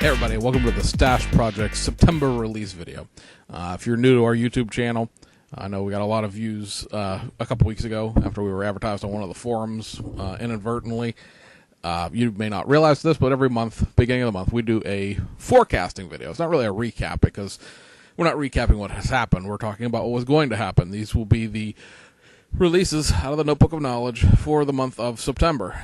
Hey everybody, welcome to the Stash Project September release video. If you're new to our YouTube channel, I know we got a lot of views a couple weeks ago after we were advertised on one of the forums inadvertently. You may not realize this, but every month, beginning of the month, we do a forecasting video. It's not really a recap because we're not recapping what has happened. We're talking about what was going to happen. These will be the releases out of the Notebook of Knowledge for the month of September.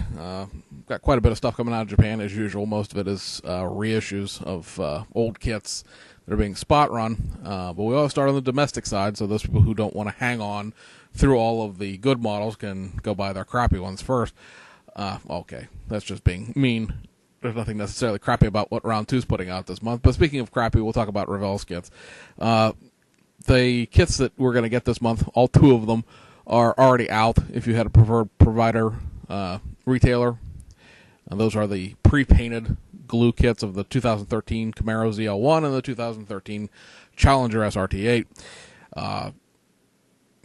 Got quite a bit of stuff coming out of Japan as usual. Most of it is reissues of old kits that are being spot run. But we always start on the domestic side, so those people who don't want to hang on through all of the good models can go buy their crappy ones first. Okay, that's just being mean. There's nothing necessarily crappy about what Round 2's putting out this month. But speaking of crappy, we'll talk about Revell's kits. The kits that we're going to get this month, all two of them, are already out if you had a preferred provider retailer. And those are the pre-painted glue kits of the 2013 Camaro ZL1 and the 2013 Challenger SRT8.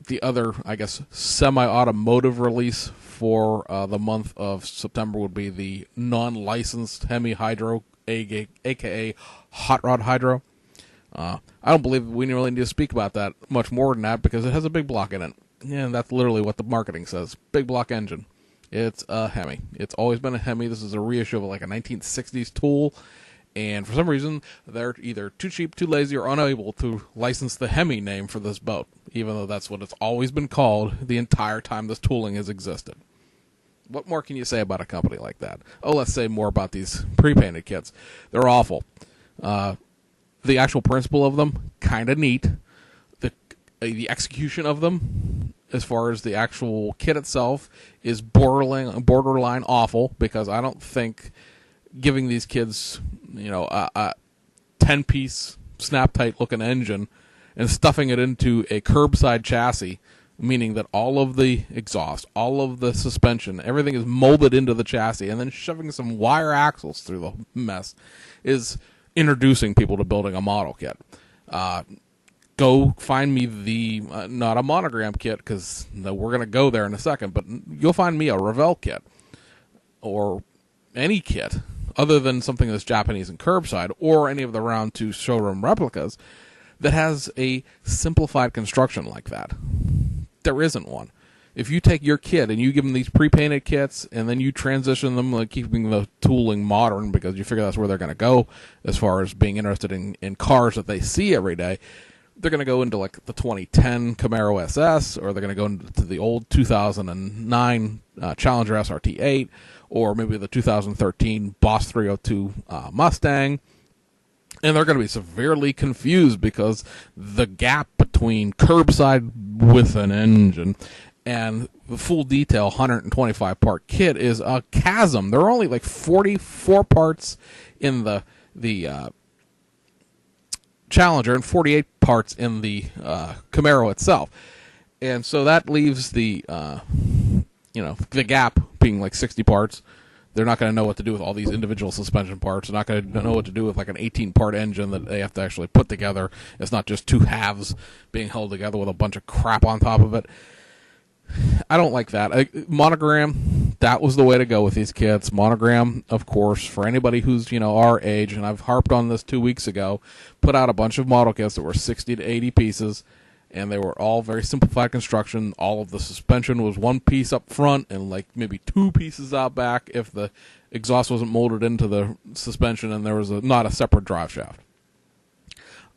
The other, I guess, semi-automotive release for the month of September would be the non-licensed Hemi Hydro, aka Hot Rod Hydro. I don't believe we really need to speak about that much more than that because it has a big block in it. And that's literally what the marketing says. Big block engine. It's a Hemi. It's always been a Hemi. This is a reissue of like a 1960s tool. And for some reason, they're either too cheap, too lazy, or unable to license the Hemi name for this boat, even though that's what it's always been called the entire time this tooling has existed. What more can you say about a company like that? Oh, let's say more about these pre-painted kits. They're awful. The actual principle of them, kind of neat. The execution of them, as far as the actual kit itself, is borderline awful, because I don't think giving these kids, a 10-piece snap-tight looking engine and stuffing it into a curbside chassis, meaning that all of the exhaust, all of the suspension, everything is molded into the chassis, and then shoving some wire axles through the mess, is introducing people to building a model kit. Go find me the, not a monogram kit, because we're going to go there in a second, but you'll find me a Revell kit, or any kit, other than something that's Japanese and curbside, or any of the Round 2 showroom replicas, that has a simplified construction like that. There isn't one. If you take your kit and you give them these pre-painted kits, and then you transition them, like keeping the tooling modern, because you figure that's where they're going to go, as far as being interested in cars that they see every day, they're going to go into like the 2010 Camaro SS, or they're going to go into the old 2009 Challenger SRT8, or maybe the 2013 Boss 302 Mustang. And they're going to be severely confused because the gap between curbside with an engine and the full detail 125 part kit is a chasm. There are only like 44 parts in the Challenger and 48 parts in the Camaro itself, and so that leaves the the gap being like 60 parts. They're not going to know what to do with all these individual suspension parts. They're not going to know what to do with like an 18-part engine that they have to actually put together. It's not just two halves being held together with a bunch of crap on top of it. I don't like that. Monogram, that was the way to go with these kits. Monogram, of course, for anybody who's, our age, and I've harped on this 2 weeks ago, put out a bunch of model kits that were 60 to 80 pieces, and they were all very simplified construction. All of the suspension was one piece up front and like maybe two pieces out back if the exhaust wasn't molded into the suspension and there was not a separate drive shaft.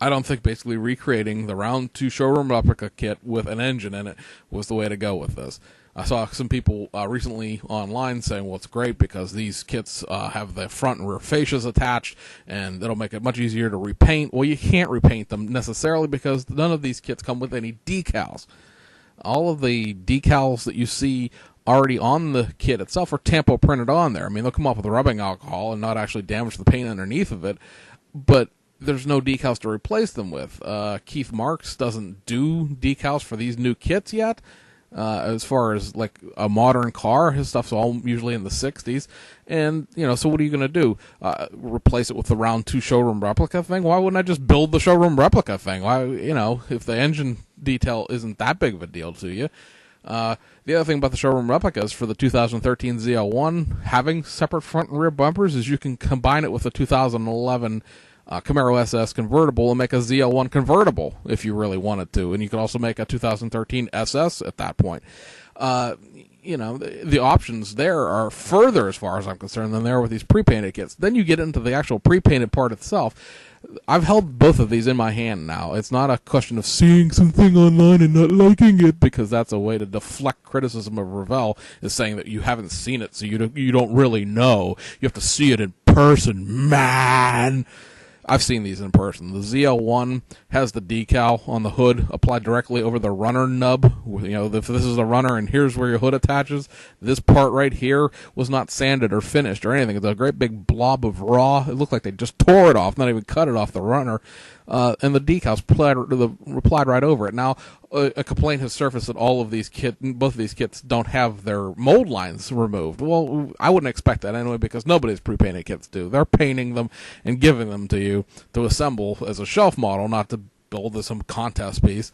I don't think basically recreating the Round 2 showroom replica kit with an engine in it was the way to go with this. I saw some people recently online saying, well, it's great because these kits have the front and rear fascias attached, and it'll make it much easier to repaint. Well, you can't repaint them necessarily because none of these kits come with any decals. All of the decals that you see already on the kit itself are tampo printed on there. I mean, they'll come off with rubbing alcohol and not actually damage the paint underneath of it, but there's no decals to replace them with. Keith Marks doesn't do decals for these new kits yet. As far as like a modern car, his stuff's all usually in the 60s. And, so what are you going to do? Replace it with the Round 2 showroom replica thing? Why wouldn't I just build the showroom replica thing? Why, if the engine detail isn't that big of a deal to you, The other thing about the showroom replicas for the 2013 ZL1 having separate front and rear bumpers is you can combine it with the 2011 Camaro SS convertible and make a ZL1 convertible if you really wanted to. And you could also make a 2013 SS at that point. The options there are further, as far as I'm concerned, than there are with these pre-painted kits. Then you get into the actual pre-painted part itself. I've held both of these in my hand now. It's not a question of seeing something online and not liking it, because that's a way to deflect criticism of Revell, is saying that you haven't seen it, so you don't really know. You have to see it in person, man. I've seen these in person. The ZL1 has the decal on the hood applied directly over the runner nub. If this is a runner and here's where your hood attaches, this part right here was not sanded or finished or anything. It's a great big blob of raw. It looked like they just tore it off, not even cut it off the runner. And the decals applied right over it. Now, a complaint has surfaced that both of these kits don't have their mold lines removed. Well, I wouldn't expect that anyway, because nobody's pre-painted kits do. They're painting them and giving them to you to assemble as a shelf model, not to build as some contest piece.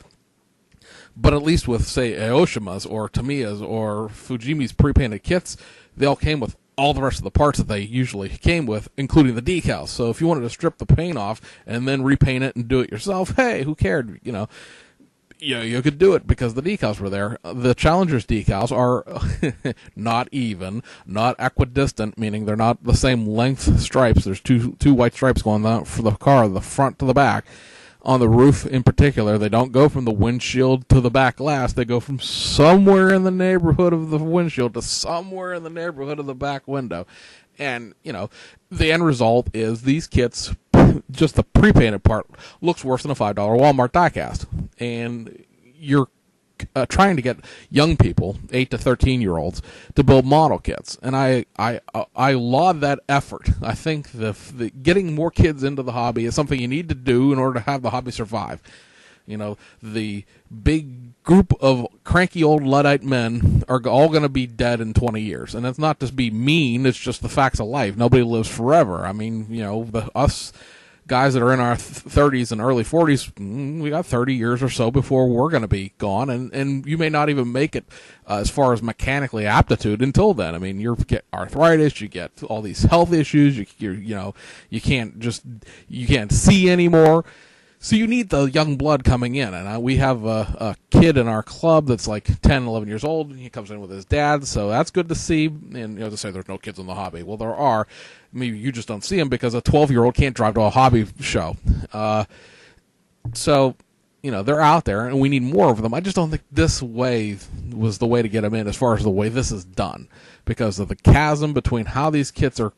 But at least with, say, Aoshima's or Tamiya's or Fujimi's pre-painted kits, they all came with all the rest of the parts that they usually came with, including the decals. So if you wanted to strip the paint off and then repaint it and do it yourself, hey, who cared? You could do it because the decals were there. The Challenger's decals are not even, not equidistant, meaning they're not the same length stripes. There's two white stripes going down for the car, the front to the back. On the roof in particular, they don't go from the windshield to the back glass. They go from somewhere in the neighborhood of the windshield to somewhere in the neighborhood of the back window. And, the end result is these kits, just the pre-painted part, looks worse than a $5 Walmart diecast. And you're trying to get young people, 8 to 13-year-olds, to build model kits, and I laud that effort. I think the getting more kids into the hobby is something you need to do in order to have the hobby survive. The big group of cranky old Luddite men are all going to be dead in 20 years, and that's not to be mean. It's just the facts of life. Nobody lives forever. I mean, us guys that are in our 30s and early 40s, we got 30 years or so before we're going to be gone, and you may not even make it as far as mechanically aptitude until then. I mean, you get arthritis, you get all these health issues, you can't see anymore. So you need the young blood coming in, and we have a kid in our club that's like 10, 11 years old. He comes in with his dad, so that's good to see. And to say there's no kids in the hobby. Well, there are. Maybe you just don't see them because a 12-year-old can't drive to a hobby show. So, they're out there, and we need more of them. I just don't think this way was the way to get them in as far as the way this is done, because of the chasm between how these kits are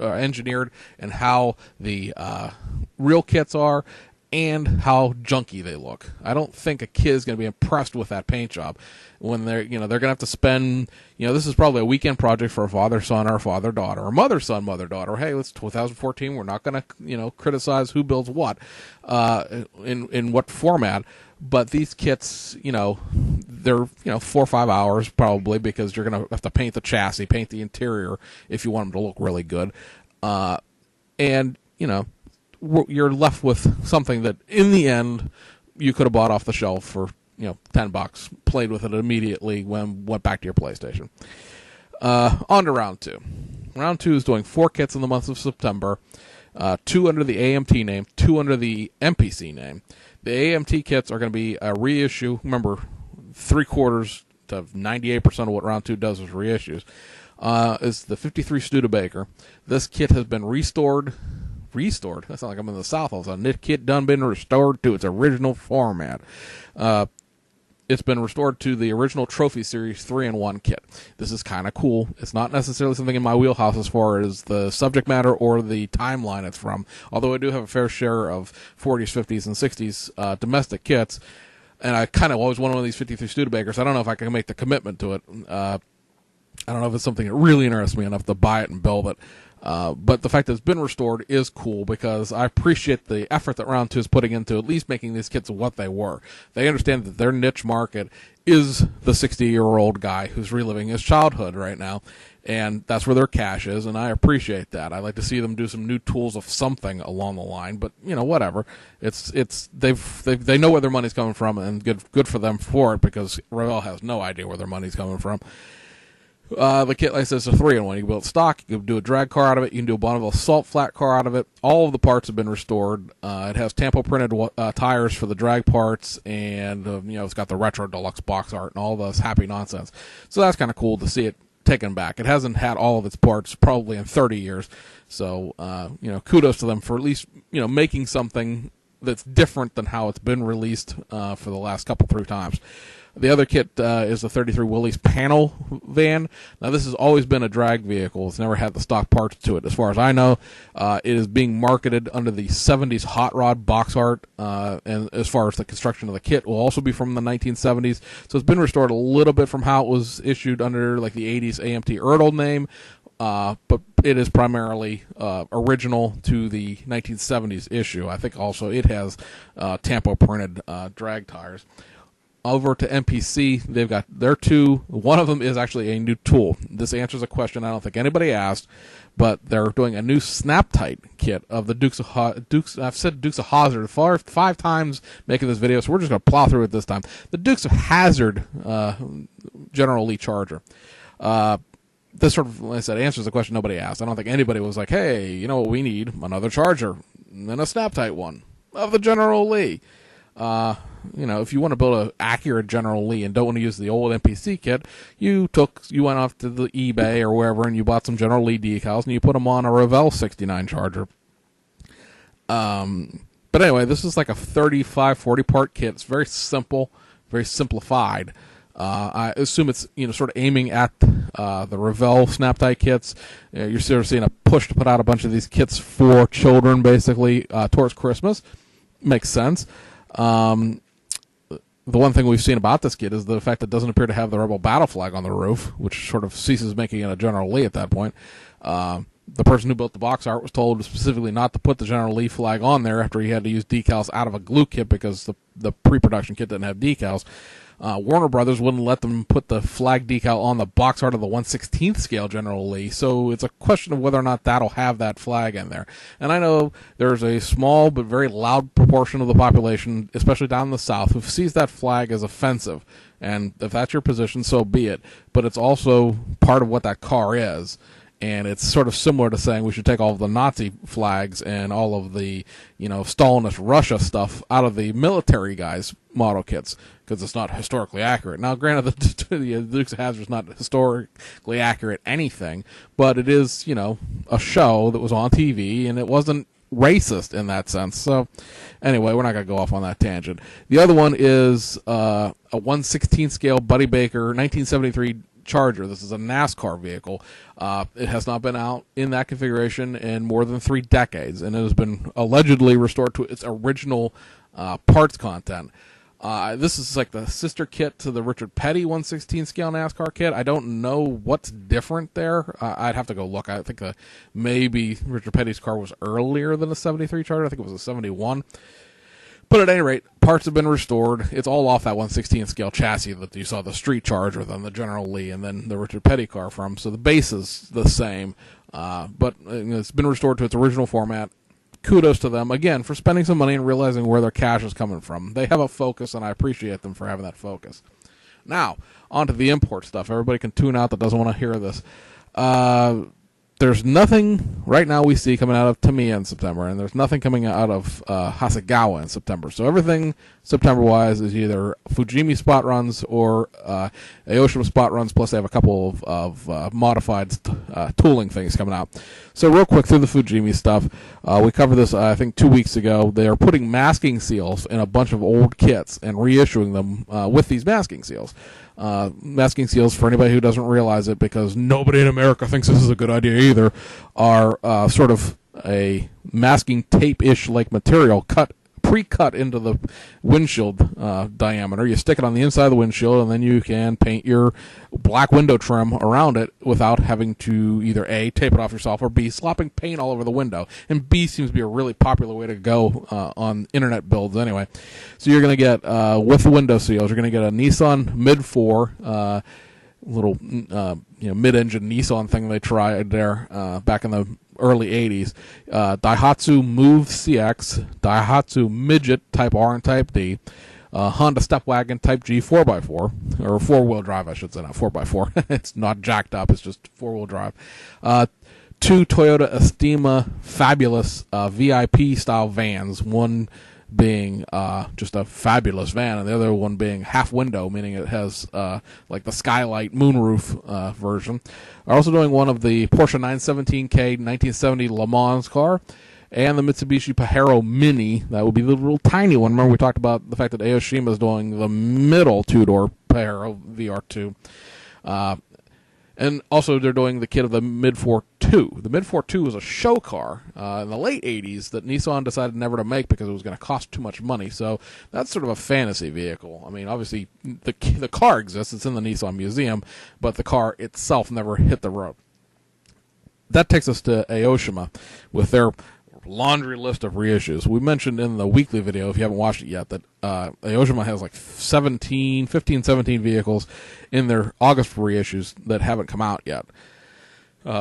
engineered and how the real kits are, and how junky they look. I don't think a kid is going to be impressed with that paint job when they're going to have to spend, this is probably a weekend project for a father-son or a father-daughter, or mother-son, mother-daughter. Hey, it's 2014. We're not going to, criticize who builds what, in what format. But these kits, they're, 4 or 5 hours probably, because you're going to have to paint the chassis, paint the interior if you want them to look really good. And, you're left with something that, in the end, you could have bought off the shelf for $10, played with it immediately, went back to your PlayStation. On to round 2. Round 2 is doing 4 kits in the month of September, 2 under the AMT name, 2 under the MPC name. The AMT kits are going to be a reissue. Remember, 3/4 to 98% of what round 2 does is reissues. Is the 53 Studebaker. This kit has been restored. That sounds like I'm in the South all of a sudden. This kit done been restored to its original format. It's been restored to the original Trophy Series 3-in-1 kit. This is kind of cool. It's not necessarily something in my wheelhouse as far as the subject matter or the timeline it's from, although I do have a fair share of 40s, 50s, and 60s domestic kits, and I kind of always wanted one of these 53 Studebakers. I don't know if I can make the commitment to it. I don't know if it's something that really interests me enough to buy it and build it. But the fact that it's been restored is cool because I appreciate the effort that Round 2 is putting into at least making these kits what they were. They understand that their niche market is the 60-year-old guy who's reliving his childhood right now, and that's where their cash is, and I appreciate that. I like to see them do some new tools of something along the line, but whatever. They know where their money's coming from, and good for them for it, because Revell has no idea where their money's coming from. The kit, like I said, is a 3-in-1. You can build stock, you can do a drag car out of it, you can do a Bonneville salt flat car out of it. All of the parts have been restored. It has tampo printed tires for the drag parts, and it's got the retro deluxe box art and all this happy nonsense. So that's kind of cool to see it taken back. It hasn't had all of its parts probably in 30 years. So kudos to them for at least making something that's different than how it's been released for the last couple 3 times. The other kit is the 33 Willys panel van. Now, this has always been a drag vehicle. It's never had the stock parts to it. As far as I know, it is being marketed under the 70s hot rod box art, and as far as the construction of the kit will also be from the 1970s. So it's been restored a little bit from how it was issued under like the 80s AMT Erdl name, but it is primarily original to the 1970s issue. I think also it has tampo printed drag tires. Over to MPC, they've got their 2. One of them is actually a new tool. This answers a question I don't think anybody asked, but they're doing a new snap-tight kit of the Dukes of Hazzard 5 times making this video, so we're just going to plow through it this time. The Dukes of Hazzard General Lee Charger. This sort of, like I said, answers the question nobody asked. I don't think anybody was like, hey, you know what we need? Another Charger and a snap-tight one of the General Lee. If you want to build an accurate General Lee and don't want to use the old NPC kit, you went off to the eBay or wherever and you bought some General Lee decals and you put them on a Revell 69 Charger. But anyway, this is like a 40 part kit. It's very simple, very simplified. I assume it's sort of aiming at the Revell snap-tie kits. You're sort of seeing a push to put out a bunch of these kits for children, basically, towards Christmas. Makes sense. The one thing we've seen about this kit is the fact that it doesn't appear to have the Rebel battle flag on the roof, which sort of ceases making it a General Lee at that point. The person who built the box art was told specifically not to put the General Lee flag on there after he had to use decals out of a glue kit because the pre-production kit didn't have decals. Warner Brothers wouldn't let them put the flag decal on the box art of the 1/16th scale General Lee, so it's a question of whether or not that'll have that flag in there. And I know there's a small but very loud proportion of the population, especially down in the South, who sees that flag as offensive. And if that's your position, so be it. But it's also part of what that car is. And it's sort of similar to saying we should take all of the Nazi flags and all of the, Stalinist Russia stuff out of the military guys' model kits because it's not historically accurate. Now, granted, the Dukes of Hazzard is not historically accurate anything, but it is, a show that was on TV, and it wasn't racist in that sense. So, anyway, we're not going to go off on that tangent. The other one is a 1/16 scale Buddy Baker 1973 Charger. This is a NASCAR vehicle. It has not been out in that configuration in more than 3 decades, and it has been allegedly restored to its original parts content. This is like the sister kit to the Richard Petty 1/16 scale NASCAR kit. I don't know what's different there. I'd have to go look. I think maybe Richard Petty's car was earlier than a 73 Charger. I think it was a 71. But at any rate, parts have been restored. It's all off that 1/16 scale chassis that you saw the Street Charger, then the General Lee, and then the Richard Petty car from. So the base is the same, but it's been restored to its original format. Kudos to them, again, for spending some money and realizing where their cash is coming from. They have a focus, and I appreciate them for having that focus. Now, on to the import stuff. Everybody can tune out that doesn't want to hear this. There's nothing right now we see coming out of Tamiya in September, and there's nothing coming out of Hasegawa in September. So everything September-wise is either Fujimi spot runs or Aoshima spot runs, plus they have a couple of modified tooling things coming out. So real quick through the Fujimi stuff, we covered this, I think, 2 weeks ago. They are putting masking seals in a bunch of old kits and reissuing them with these masking seals. Masking seals, for anybody who doesn't realize it, because nobody in America thinks this is a good idea either, are sort of a masking tape-ish like material cut pre-cut into the windshield diameter. You stick it on the inside of the windshield, and then you can paint your black window trim around it without having to either A, tape it off yourself, or B, slopping paint all over the window. And B seems to be a really popular way to go on internet builds anyway. So you're going to get, with the window seals, you're going to get a Nissan Mid-4, little mid-engine Nissan thing they tried there back in the early 80s. Daihatsu Move CX, Daihatsu Midget Type R and Type D, Honda Stepwagon Type G 4x4, or 4-wheel drive, I should say, not 4x4. It's not jacked up, it's just 4-wheel drive. 2 Toyota Estima Fabulous VIP style vans, one being just a fabulous van, and the other one being half window, meaning it has like the skylight moonroof version. Are also doing one of the Porsche 917K 1970 Le Mans car, and the Mitsubishi Pajero Mini. That would be the little tiny one. Remember we talked about the fact that Aoshima is doing the middle two-door Pajero VR2. And also they're doing the kit of the Mid-4 2. The Mid-4 2 was a show car in the late 80s that Nissan decided never to make because it was going to cost too much money. So that's sort of a fantasy vehicle. I mean, obviously the car exists. It's in the Nissan Museum, but the car itself never hit the road. That takes us to Aoshima with their laundry list of reissues. We mentioned in the weekly video, if you haven't watched it yet, that Aoshima has like 17 vehicles in their August reissues that haven't come out yet.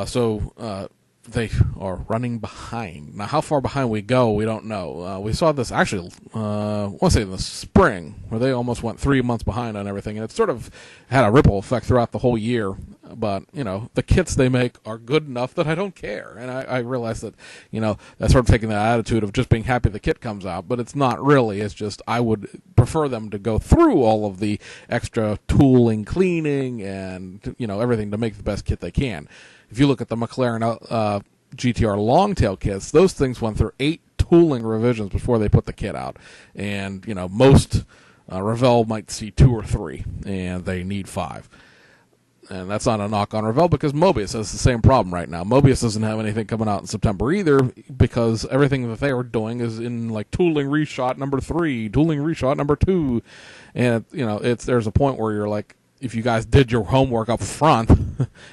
So they are running behind. Now, how far behind we go, we don't know. We saw this actually, I want to say in the spring, where they almost went 3 months behind on everything, and it sort of had a ripple effect throughout the whole year. But, the kits they make are good enough that I don't care. And I realize that, that's sort of taking that attitude of just being happy the kit comes out. But it's not really. It's just I would prefer them to go through all of the extra tooling, cleaning, and, everything to make the best kit they can. If you look at the McLaren GTR Longtail kits, those things went through 8 tooling revisions before they put the kit out. And, most Revell might see 2 or 3, and they need 5. And that's not a knock on Revell because Mobius has the same problem right now. Mobius doesn't have anything coming out in September either because everything that they are doing is in like tooling reshot number 3, tooling reshot number 2. And, there's a point where you're like, if you guys did your homework up front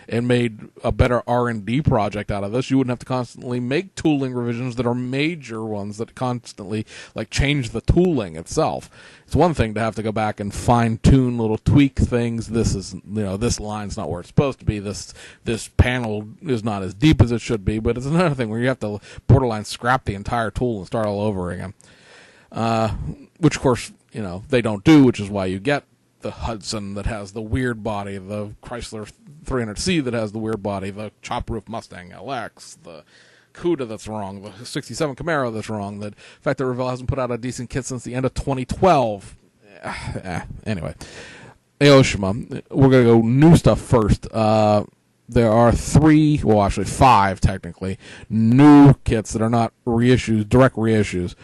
and made a better R&D project out of this, you wouldn't have to constantly make tooling revisions that are major ones that constantly change the tooling itself. It's one thing to have to go back and fine-tune little tweak things. This is, this line's not where it's supposed to be. This panel is not as deep as it should be. But it's another thing where you have to borderline scrap the entire tool and start all over again. Which, of course, they don't do, which is why you get the Hudson that has the weird body, the Chrysler 300C that has the weird body, the chop roof Mustang LX, the Cuda that's wrong, the 67 Camaro that's wrong, the fact that Revell hasn't put out a decent kit since the end of 2012. Anyway, Aoshima, we're going to go new stuff first. There are 5 technically, new kits that are not reissues, direct reissues.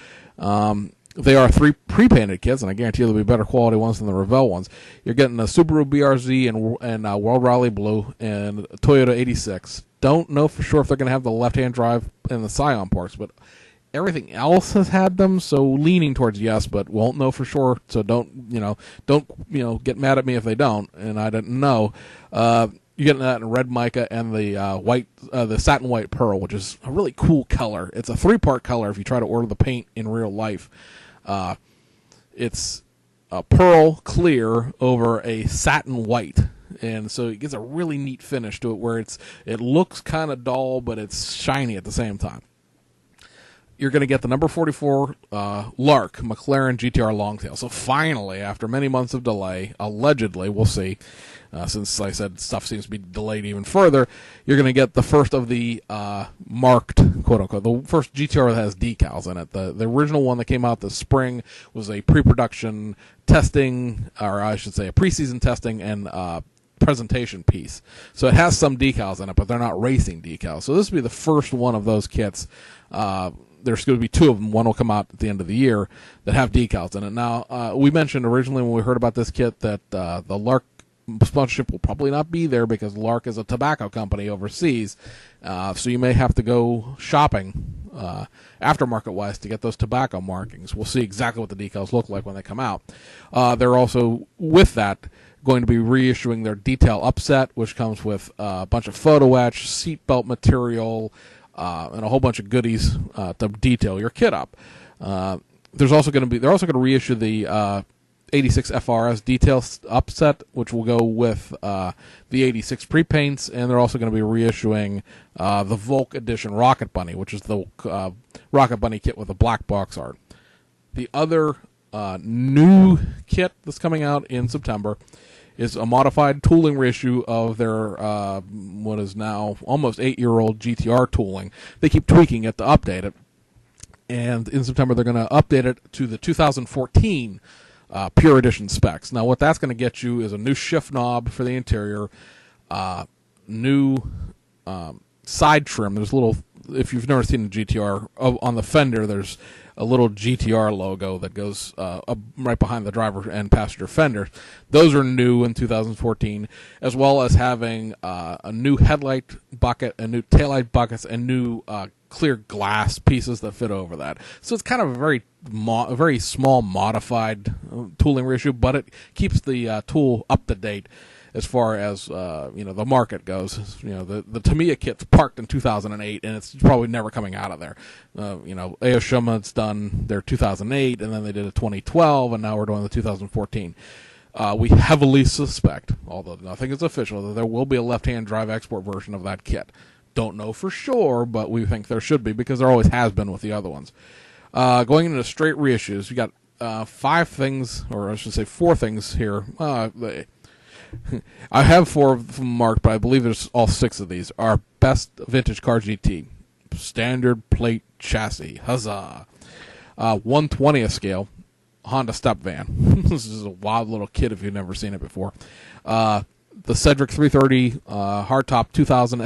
They are 3 pre-painted kits, and I guarantee you they'll be better quality ones than the Revell ones. You're getting a Subaru BRZ and World Rally Blue and Toyota 86. Don't know for sure if they're going to have the left-hand drive and the Scion parts, but everything else has had them, so leaning towards yes, but won't know for sure. So don't get mad at me if they don't, and I didn't know. You're getting that in red mica and the the satin white pearl, which is a really cool color. It's a 3-part color if you try to order the paint in real life. It's a pearl clear over a satin white, and so it gets a really neat finish to it where it looks kind of dull, but it's shiny at the same time. You're going to get the number 44 Lark McLaren GTR Longtail. So finally, after many months of delay, allegedly, we'll see, since like I said stuff seems to be delayed even further, you're going to get the first of the marked, quote-unquote, the first GTR that has decals in it. The original one that came out this spring was a pre-production testing, or I should say a preseason testing and presentation piece. So it has some decals in it, but they're not racing decals. So this will be the first one of those kits. There's going to be 2 of them. One will come out at the end of the year that have decals in it. Now, we mentioned originally when we heard about this kit that the Lark sponsorship will probably not be there because Lark is a tobacco company overseas. So you may have to go shopping aftermarket-wise to get those tobacco markings. We'll see exactly what the decals look like when they come out. They're also, with that, going to be reissuing their detail upset, which comes with a bunch of photo etch, seatbelt material, and a whole bunch of goodies to detail your kit up. They're also going to reissue the 86 FRS detail upset, which will go with the 86 pre-paints, and they're also going to be reissuing the Volk Edition Rocket Bunny, which is the Rocket Bunny kit with the black box art. The other new kit that's coming out in September is a modified tooling reissue of their what is now almost 8-year-old GTR tooling. They keep tweaking it to update it, and in September they're going to update it to the 2014 Pure Edition specs. Now, what that's going to get you is a new shift knob for the interior, new side trim. There's a little, if you've never seen a GTR, on the fender, there's a little GTR logo that goes up right behind the driver and passenger fender. Those are new in 2014, as well as having a new headlight bucket, a new taillight buckets, and new clear glass pieces that fit over that. So it's kind of a very small modified tooling reissue, but it keeps the tool up to date as far as the market goes. The Tamiya kit's parked in 2008, and it's probably never coming out of there. Aoshima, it's done their 2008, and then they did a 2012, and now we're doing the 2014. We heavily suspect, although nothing is official, that there will be a left-hand drive export version of that kit. Don't know for sure, but we think there should be, because there always has been with the other ones. Going into straight reissues, you got 5 things, or I should say 4 things here. I have 4 of them marked, but I believe there's all 6 of these. Our best vintage car GT. Standard plate chassis. Huzzah. 1/20th scale Honda step van. This is a wild little kit if you've never seen it before. The Cedric 330 hardtop 2000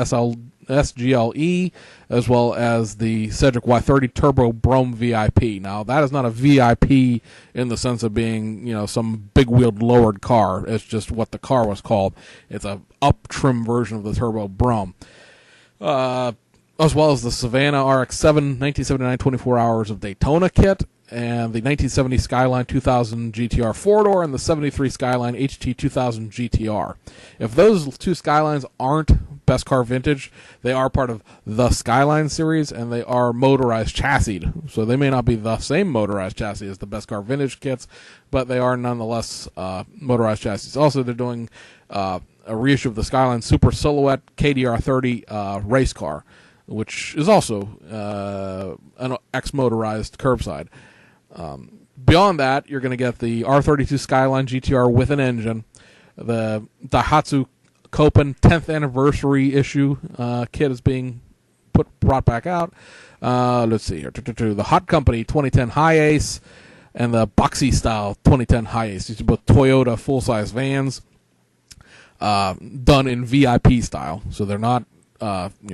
SGLE, as well as the Cedric Y30 Turbo Brougham VIP. Now, that is not a VIP in the sense of being, some big-wheeled lowered car. It's just what the car was called. It's a up-trim version of the Turbo Brougham. As well as the Savannah RX-7 1979 24 Hours of Daytona kit, and the 1970 Skyline 2000 GTR 4-door, and the 73 Skyline HT 2000 GTR. If those 2 Skylines aren't Best Car Vintage, they are part of the Skyline series, and they are motorized chassis. So they may not be the same motorized chassis as the Best Car Vintage kits, but they are nonetheless motorized chassis. Also, they're doing a reissue of the Skyline Super Silhouette KDR 30 race car, which is also an X-motorized curbside. Beyond that, you're going to get the R32 Skyline GTR with an engine, the Daihatsu Copen 10th anniversary issue kit is being brought back out. Let's see here. The Hot Company 2010 High Ace and the Boxy Style 2010 High Ace. These are both Toyota full-size vans done in VIP style. So they're not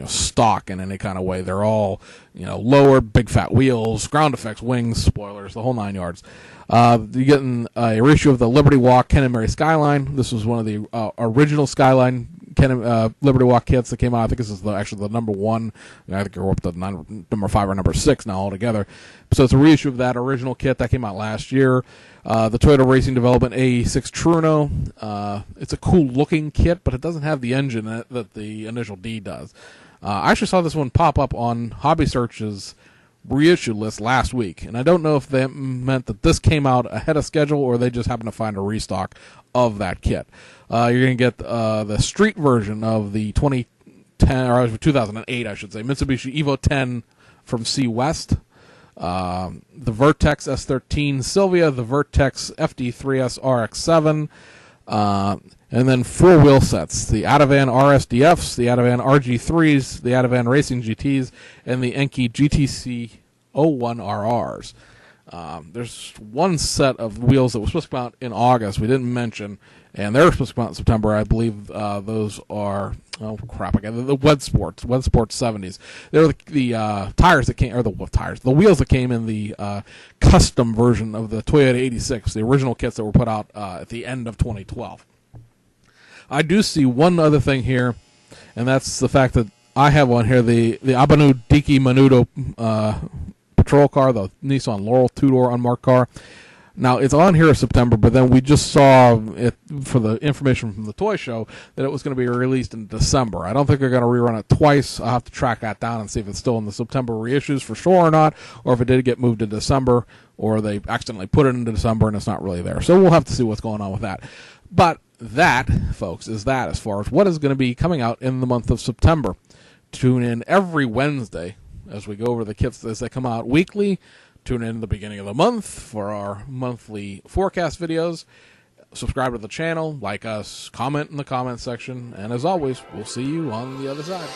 stock in any kind of way. They're all, lower, big fat wheels, ground effects, wings, spoilers, the whole 9 yards. You're getting a reissue of the Liberty Walk Ken and Mary Skyline. This was one of the original Skyline Liberty Walk kits that came out. I think this is actually the number 1. I think we're up to number 5 or number 6 now altogether. So it's a reissue of that original kit that came out last year. The Toyota Racing Development A6 Truno. It's a cool looking kit, but it doesn't have the engine that the initial D does. I actually saw this one pop up on Hobby Search's reissue list last week, and I don't know if that meant that this came out ahead of schedule or they just happened to find a restock of that kit. You're going to get the street version of the 2010 or 2008, I should say, Mitsubishi Evo 10 from C West. The Vertex S13 Silvia, the Vertex FD3S RX7, and then 4 wheel sets: the Ativan RSDFs, the Ativan RG3s, the Ativan Racing GTs, and the Enki GTC 01RRs. There's one set of wheels that was supposed to come out in August we didn't mention, and they're supposed to come out in September. I believe those are, the Wed Sports 70s. They're the tires that came, or the wheels that came in the custom version of the Toyota 86, the original kits that were put out at the end of 2012. I do see one other thing here, and that's the fact that I have on here the Abanu Diki Menudo patrol car, the Nissan Laurel two-door unmarked car. Now, it's on here in September, but then we just saw it for the information from the toy show that it was going to be released in December. I don't think they're going to rerun it twice. I'll have to track that down and see if it's still in the September reissues for sure or not, or if it did get moved to December, or they accidentally put it into December and it's not really there. So we'll have to see what's going on with that. But that, folks, is that as far as what is going to be coming out in the month of September. Tune in every Wednesday as we go over the kits as they come out weekly. Tune in at the beginning of the month for our monthly forecast videos. Subscribe to the channel, like us, comment in the comment section, and as always, we'll see you on the other side.